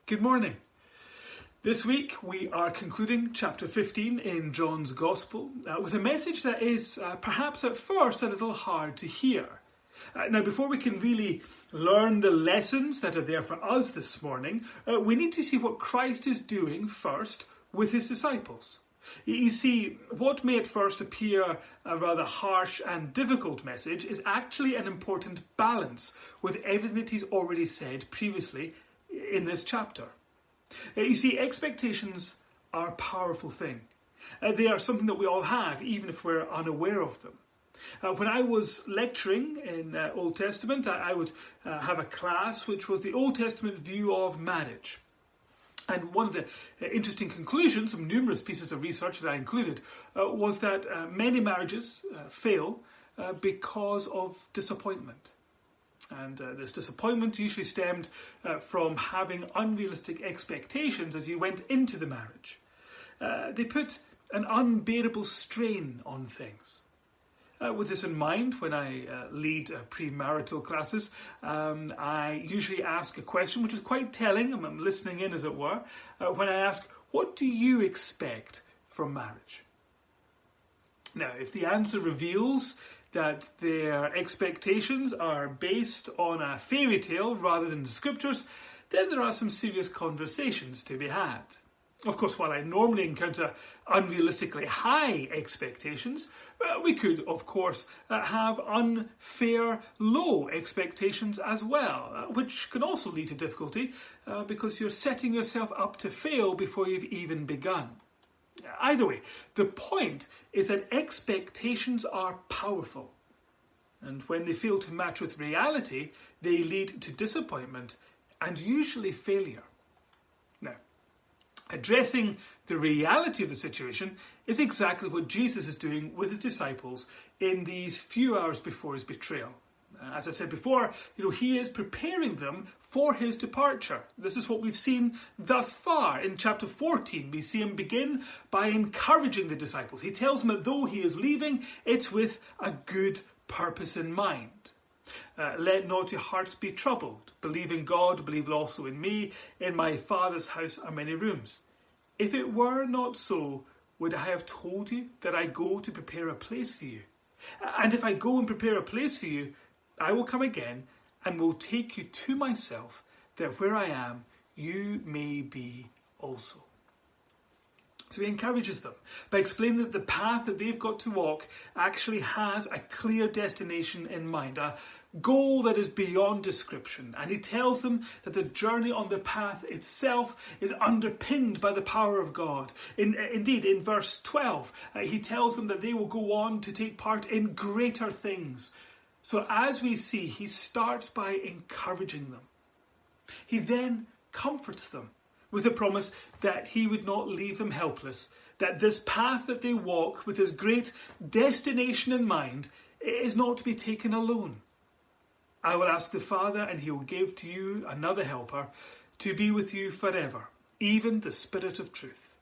Good morning. This week we are concluding chapter 15 in John's Gospel with a message that is perhaps at first a little hard to hear. Now, before we can really learn the lessons that are there for us this morning, we need to see what Christ is doing first with his disciples. You see, what may at first appear a rather harsh and difficult message is actually an important balance with everything that he's already said previously in this chapter. You see, expectations are a powerful thing. They are something that we all have, even if we're unaware of them. When I was lecturing in Old Testament, I would have a class which was the Old Testament view of marriage. And one of the interesting conclusions from numerous pieces of research that I included was that many marriages fail because of disappointment. And this disappointment usually stemmed from having unrealistic expectations as you went into the marriage. They put an unbearable strain on things. With this in mind, when I lead premarital classes, I usually ask a question which is quite telling. I'm listening in, as it were, when I ask, what do you expect from marriage? Now, if the answer reveals that their expectations are based on a fairy tale rather than the scriptures, then there are some serious conversations to be had. Of course, while I normally encounter unrealistically high expectations, we could, of course, have unfair low expectations as well, which can also lead to difficulty because you're setting yourself up to fail before you've even begun. Either way, the point is that expectations are powerful. And when they fail to match with reality, they lead to disappointment and usually failure. Now, addressing the reality of the situation is exactly what Jesus is doing with his disciples in these few hours before his betrayal. As I said before, he is preparing them for his departure. This is what we've seen thus far. In chapter 14, we see him begin by encouraging the disciples. He tells them that though he is leaving, it's with a good purpose in mind. Let not your hearts be troubled. Believe in God, believe also in me. In my Father's house are many rooms. If it were not so, would I have told you that I go to prepare a place for you? And if I go and prepare a place for you, I will come again and will take you to myself, that where I am, you may be also. So he encourages them by explaining that the path that they've got to walk actually has a clear destination in mind, a goal that is beyond description. And he tells them that the journey on the path itself is underpinned by the power of God. Indeed, in verse 12, he tells them that they will go on to take part in greater things. So as we see, he starts by encouraging them. He then comforts them with the promise that he would not leave them helpless, that this path that they walk with his great destination in mind is not to be taken alone. I will ask the Father, and he will give to you another helper to be with you forever, even the Spirit of truth.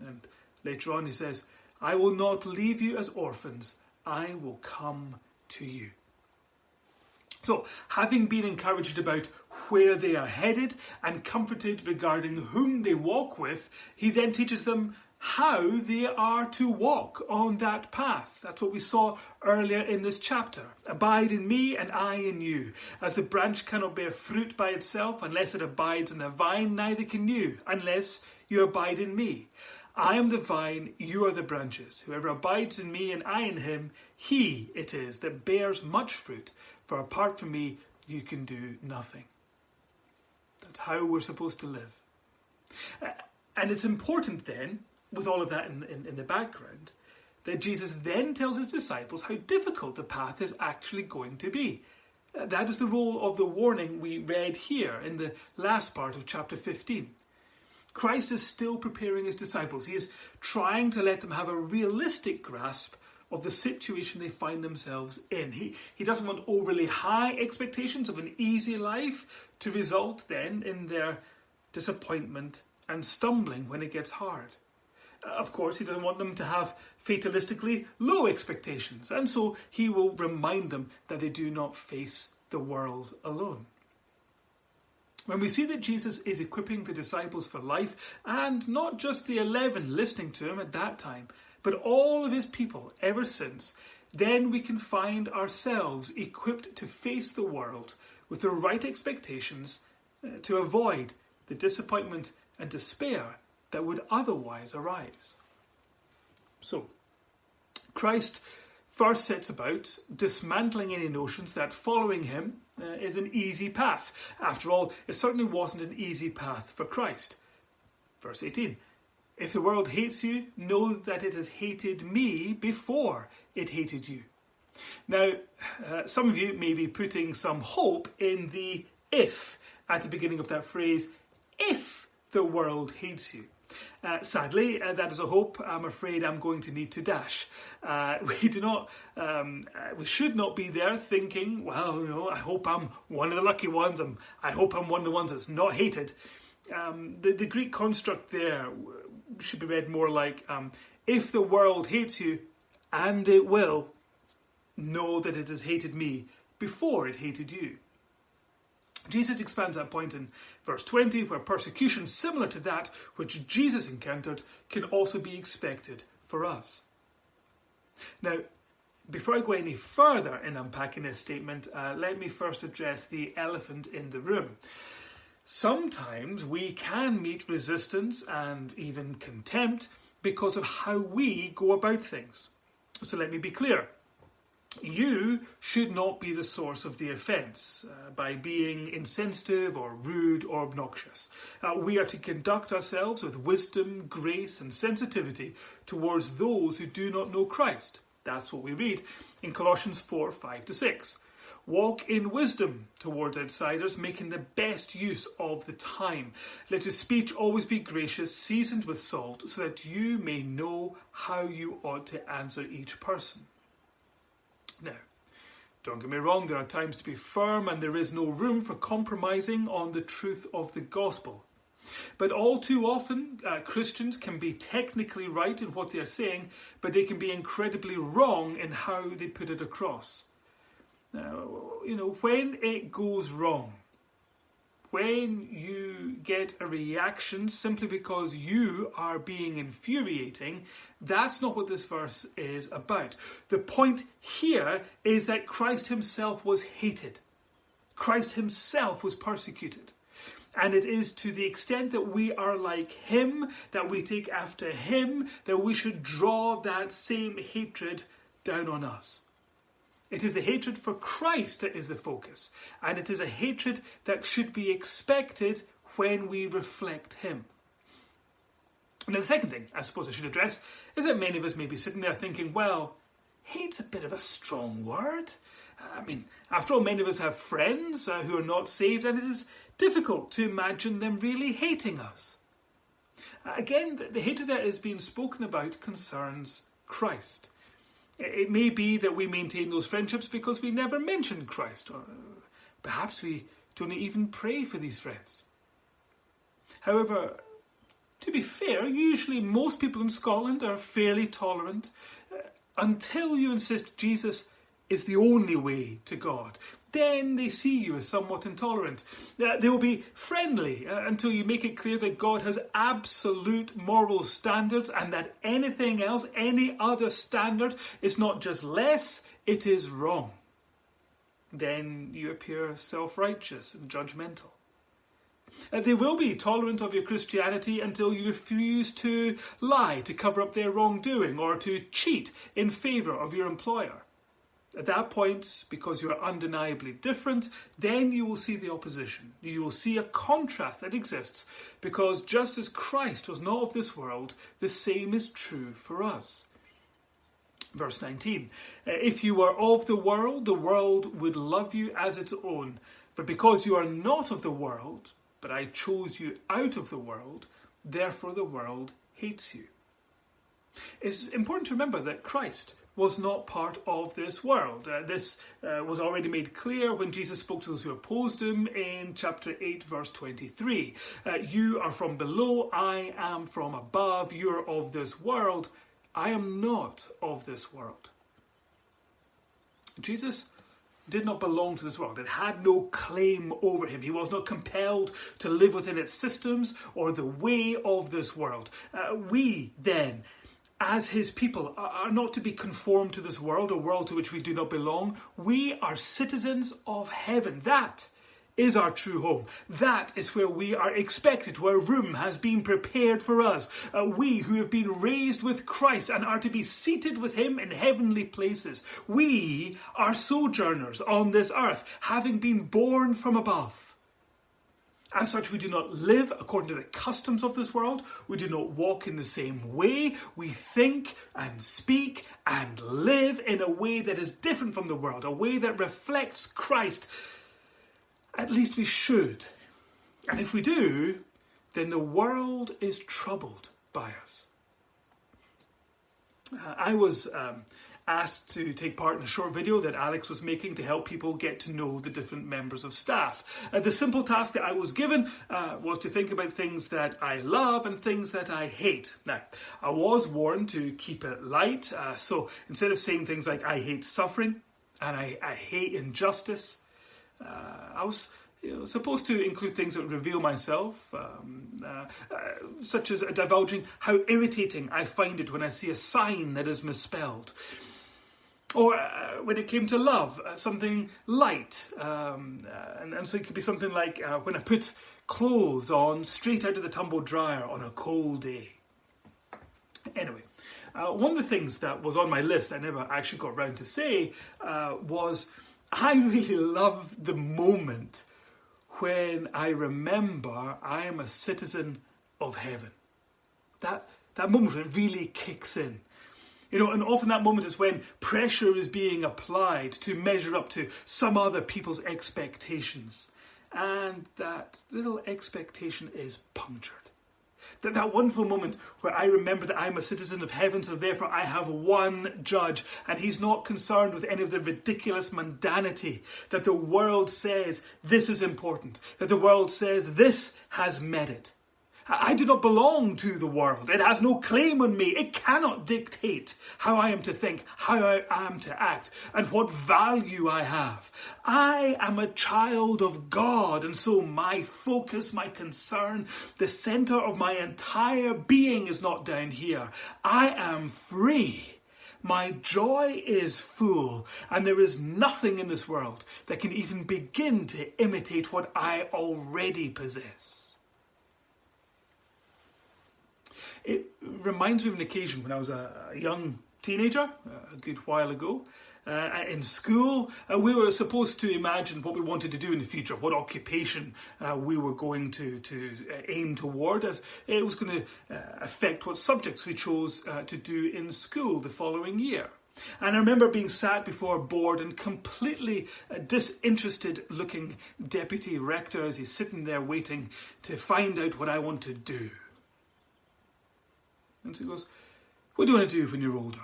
And later on he says, I will not leave you as orphans, I will come to you. So, having been encouraged about where they are headed and comforted regarding whom they walk with, he then teaches them how they are to walk on that path. That's what we saw earlier in this chapter. Abide in me and I in you. As the branch cannot bear fruit by itself unless it abides in the vine, neither can you unless you abide in me. I am the vine, you are the branches. Whoever abides in me and I in him, he it is that bears much fruit. For apart from me, you can do nothing. That's how we're supposed to live. And it's important then, with all of that in the background, that Jesus then tells his disciples how difficult the path is actually going to be. That is the role of the warning we read here in the last part of chapter 15. Christ is still preparing his disciples. He is trying to let them have a realistic grasp of the situation they find themselves in. He doesn't want overly high expectations of an easy life to result then in their disappointment and stumbling when it gets hard. Of course, he doesn't want them to have fatalistically low expectations, and so he will remind them that they do not face the world alone. when we see that Jesus is equipping the disciples for life, and not just the 11 listening to him at that time, but all of his people ever since, then we can find ourselves equipped to face the world with the right expectations to avoid the disappointment and despair that would otherwise arise. So, Christ first sets about dismantling any notions that following him is an easy path. After all, it certainly wasn't an easy path for Christ. Verse 18, if the world hates you, know that it has hated me before it hated you. Now, some of you may be putting some hope in the if at the beginning of that phrase, if the world hates you. Sadly, that is a hope I'm afraid I'm going to need to dash. We should not be there thinking, well, I hope I'm one of the lucky ones. I hope I'm one of the ones that's not hated. The Greek construct there should be read more like, if the world hates you, and it will, know that it has hated me before it hated you. Jesus expands that point in verse 20, where persecution similar to that which Jesus encountered can also be expected for us. Now, before I go any further in unpacking this statement, let me first address the elephant in the room. Sometimes we can meet resistance and even contempt because of how we go about things. So let me be clear. You should not be the source of the offence by being insensitive or rude or obnoxious. We are to conduct ourselves with wisdom, grace and sensitivity towards those who do not know Christ. That's what we read in Colossians 4, 5-6. Walk in wisdom towards outsiders, making the best use of the time. Let your speech always be gracious, seasoned with salt, so that you may know how you ought to answer each person. Now, don't get me wrong, there are times to be firm and there is no room for compromising on the truth of the gospel. But all too often, Christians can be technically right in what they are saying, but they can be incredibly wrong in how they put it across. Now, when it goes wrong, when you get a reaction simply because you are being infuriating, that's not what this verse is about. The point here is that Christ himself was hated. Christ himself was persecuted. And it is to the extent that we are like him, that we take after him, that we should draw that same hatred down on us. It is the hatred for Christ that is the focus, and it is a hatred that should be expected when we reflect him. Now, the second thing I suppose I should address is that many of us may be sitting there thinking, well, hate's a bit of a strong word. After all, many of us have friends who are not saved, and it is difficult to imagine them really hating us. Again, the hatred that is being spoken about concerns Christ. It may be that we maintain those friendships because we never mention Christ, or perhaps we don't even pray for these friends. However, to be fair, usually most people in Scotland are fairly tolerant until you insist Jesus is the only way to God. Then they see you as somewhat intolerant. They will be friendly until you make it clear that God has absolute moral standards and that anything else, any other standard, is not just less, it is wrong. Then you appear self-righteous and judgmental. They will be tolerant of your Christianity until you refuse to lie to cover up their wrongdoing or to cheat in favour of your employer. At that point, because you are undeniably different, then you will see the opposition. You will see a contrast that exists, because just as Christ was not of this world, the same is true for us. Verse 19, if you were of the world would love you as its own. But because you are not of the world, but I chose you out of the world, therefore the world hates you. It's important to remember that Christ was not part of this world. This was already made clear when Jesus spoke to those who opposed him in chapter 8, verse 23. You are from below, I am from above. You're of this world, I am not of this world. Jesus did not belong to this world. It had no claim over him. He was not compelled to live within its systems or the way of this world. We then, as his people, are not to be conformed to this world, a world to which we do not belong. We are citizens of heaven. That is our true home. That is where we are expected, where room has been prepared for us. We who have been raised with Christ and are to be seated with him in heavenly places. We are sojourners on this earth, having been born from above. As such, we do not live according to the customs of this world. We do not walk in the same way. We think and speak and live in a way that is different from the world, a way that reflects Christ. At least we should. And if we do, then the world is troubled by us. I was asked to take part in a short video that Alex was making to help people get to know the different members of staff. The simple task that I was given was to think about things that I love and things that I hate. Now, I was warned to keep it light, so instead of saying things like I hate suffering and I hate injustice, I was supposed to include things that would reveal myself, such as divulging how irritating I find it when I see a sign that is misspelled. Or when it came to love, something light. And so it could be something like when I put clothes on straight out of the tumble dryer on a cold day. Anyway, one of the things that was on my list I never actually got round to say was I really love the moment when I remember I am a citizen of heaven. That moment when it really kicks in. You know, and often that moment is when pressure is being applied to measure up to some other people's expectations. And that little expectation is punctured. That wonderful moment where I remember that I'm a citizen of heaven, so therefore I have one judge, and he's not concerned with any of the ridiculous mundanity that the world says this is important, that the world says this has merit. I do not belong to the world. It has no claim on me. It cannot dictate how I am to think, how I am to act, and what value I have. I am a child of God, and so my focus, my concern, the centre of my entire being is not down here. I am free. My joy is full, and there is nothing in this world that can even begin to imitate what I already possess. It reminds me of an occasion when I was a young teenager, a good while ago. In school, we were supposed to imagine what we wanted to do in the future, what occupation we were going to aim toward, as it was going to affect what subjects we chose to do in school the following year. And I remember being sat before a board and completely disinterested looking deputy rector as he's sitting there waiting to find out what I want to do. And so he goes, what do you want to do when you're older?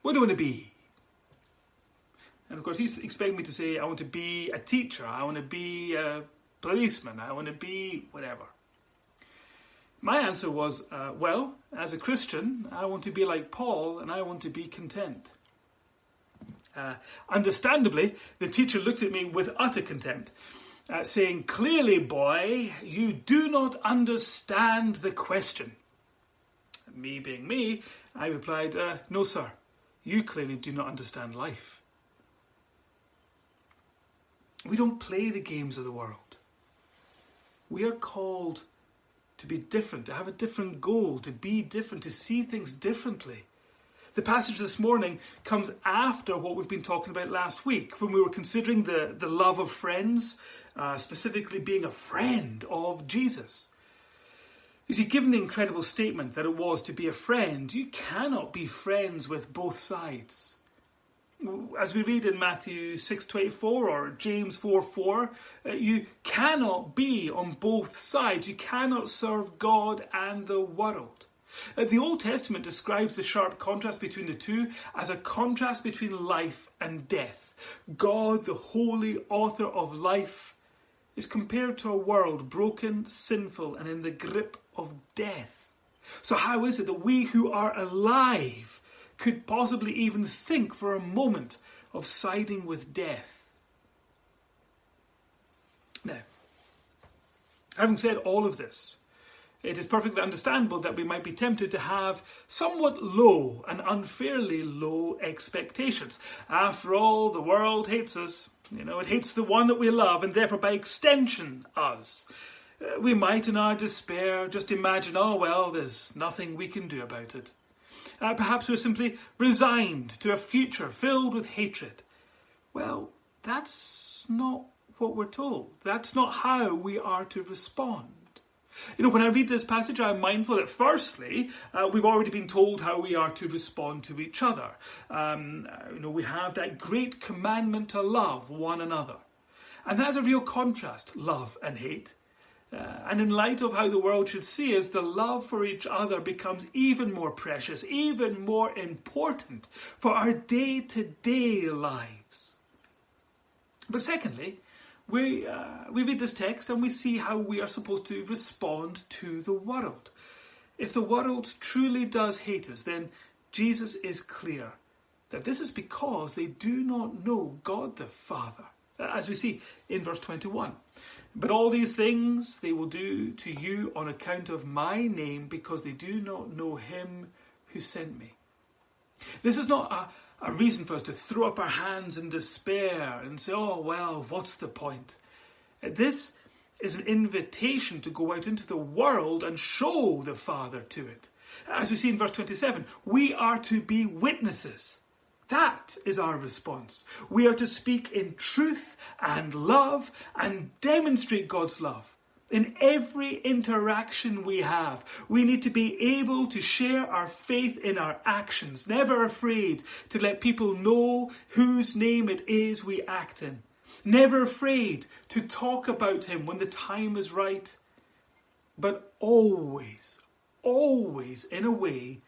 What do you want to be? And of course he's expecting me to say, I want to be a teacher, I want to be a policeman, I want to be whatever. My answer was, well, as a Christian, I want to be like Paul and I want to be content. Understandably, the teacher looked at me with utter contempt, saying, clearly, boy, you do not understand the question. Me being me, I replied, no sir, you clearly do not understand life. We don't play the games of the world. We are called to be different, to have a different goal, to be different, to see things differently. The passage this morning comes after what we've been talking about last week, when we were considering the love of friends, specifically being a friend of Jesus. You see, given the incredible statement that it was to be a friend, you cannot be friends with both sides. As we read in Matthew 6:24 or James 4:4, you cannot be on both sides. You cannot serve God and the world. The Old Testament describes the sharp contrast between the two as a contrast between life and death. God, the holy author of life, is compared to a world broken, sinful, and in the grip of death. So how is it that we who are alive could possibly even think for a moment of siding with death? Now, having said all of this, it is perfectly understandable that we might be tempted to have somewhat low and unfairly low expectations. After all, the world hates us. It hates the one that we love, and therefore by extension us. We might in our despair just imagine, oh well, there's nothing we can do about it. Perhaps we're simply resigned to a future filled with hatred. Well, that's not what we're told. That's not how we are to respond. When I read this passage, I'm mindful that firstly, we've already been told how we are to respond to each other. We have that great commandment to love one another. And that's a real contrast, love and hate. And in light of how the world should see us, the love for each other becomes even more precious, even more important for our day-to-day lives. But secondly, we read this text and we see how we are supposed to respond to the world. If the world truly does hate us, then Jesus is clear that this is because they do not know God the Father, as we see in verse 21. But all these things they will do to you on account of my name, because they do not know him who sent me. This is not a reason for us to throw up our hands in despair and say, oh, well, what's the point? This is an invitation to go out into the world and show the Father to it. As we see in verse 27, we are to be witnesses. That is our response. We are to speak in truth and love and demonstrate God's love. In every interaction we have, we need to be able to share our faith in our actions, never afraid to let people know whose name it is we act in. Never afraid to talk about him when the time is right, but always in a way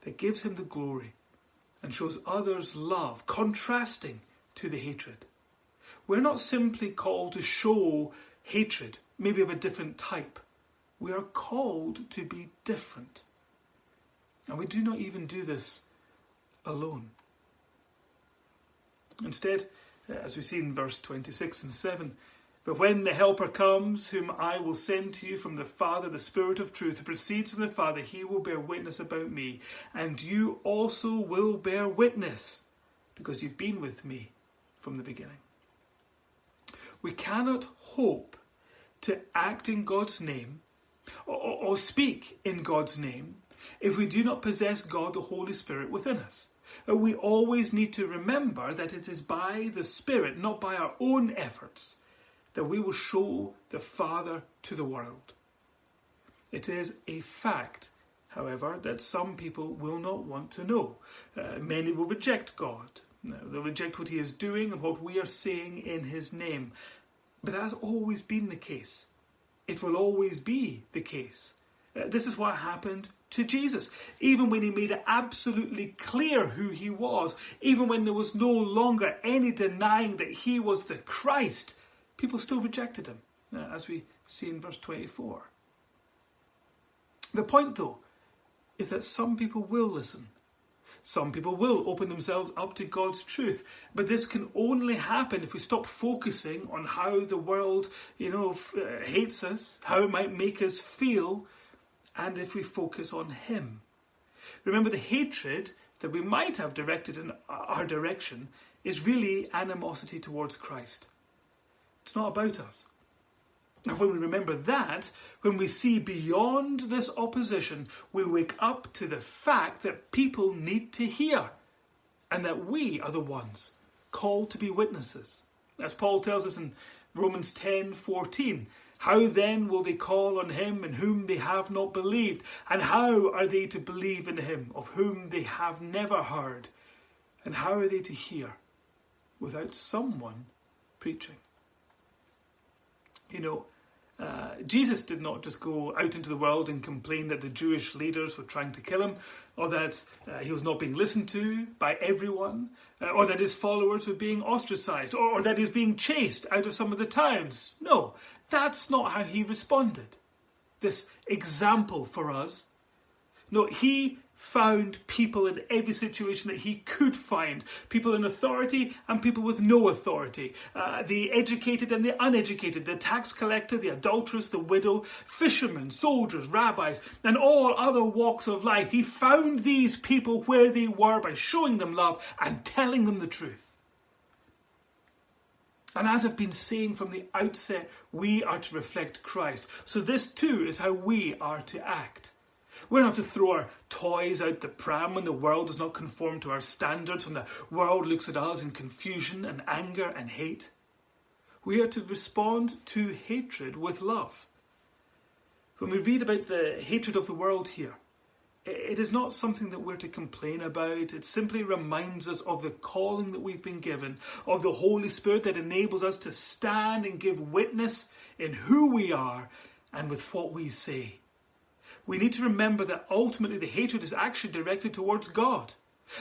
that gives him the glory and shows others love, contrasting to the hatred. We're not simply called to show hatred, maybe of a different type. We are called to be different. And we do not even do this alone. Instead, as we see in verse 26 and 7, but when the Helper comes, whom I will send to you from the Father, the Spirit of truth, who proceeds from the Father, he will bear witness about me. And you also will bear witness, because you've been with me from the beginning. We cannot hope to act in God's name or speak in God's name if we do not possess God, the Holy Spirit, within us. We always need to remember that it is by the Spirit, not by our own efforts, that we will show the Father to the world. It is a fact, however, that some people will not want to know. Many will reject God. They'll reject what he is doing and what we are saying in his name. But that has always been the case. It will always be the case. This is what happened to Jesus. Even when he made it absolutely clear who he was, even when there was no longer any denying that he was the Christ, people still rejected him, as we see in verse 24. The point, though, is that some people will listen. Some people will open themselves up to God's truth. But this can only happen if we stop focusing on how the world, hates us, how it might make us feel, and if we focus on him. Remember, the hatred that we might have directed in our direction is really animosity towards Christ. It's not about us. And when we remember that, when we see beyond this opposition, we wake up to the fact that people need to hear, and that we are the ones called to be witnesses. As Paul tells us in Romans 10:14, how then will they call on him in whom they have not believed? And how are they to believe in him of whom they have never heard? And how are they to hear without someone preaching? Jesus did not just go out into the world and complain that the Jewish leaders were trying to kill him, or that he was not being listened to by everyone, or that his followers were being ostracized, or that he was being chased out of some of the towns. No, that's not how he responded. This example for us. No, he found people in every situation that he could find. People in authority and people with no authority. The educated and the uneducated. The tax collector, the adulteress, the widow. Fishermen, soldiers, rabbis, and all other walks of life. He found these people where they were by showing them love and telling them the truth. And as I've been saying from the outset, we are to reflect Christ. So this too is how we are to act. We're not to throw our toys out the pram when the world does not conform to our standards, when the world looks at us in confusion and anger and hate. We are to respond to hatred with love. When we read about the hatred of the world here, it is not something that we're to complain about. It simply reminds us of the calling that we've been given, of the Holy Spirit that enables us to stand and give witness in who we are and with what we say. We need to remember that ultimately the hatred is actually directed towards God,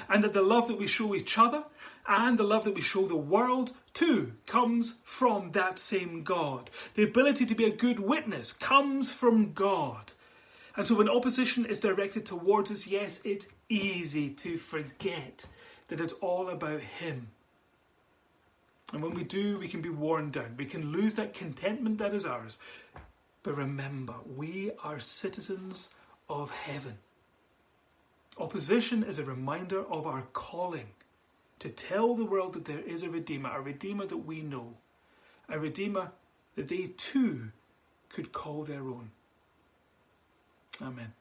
and that the love that we show each other and the love that we show the world too comes from that same God. The ability to be a good witness comes from God. And so when opposition is directed towards us, yes, it's easy to forget that it's all about him. And when we do, we can be worn down. We can lose that contentment that is ours. But remember, we are citizens of heaven. Opposition is a reminder of our calling to tell the world that there is a Redeemer that we know, a Redeemer that they too could call their own. Amen.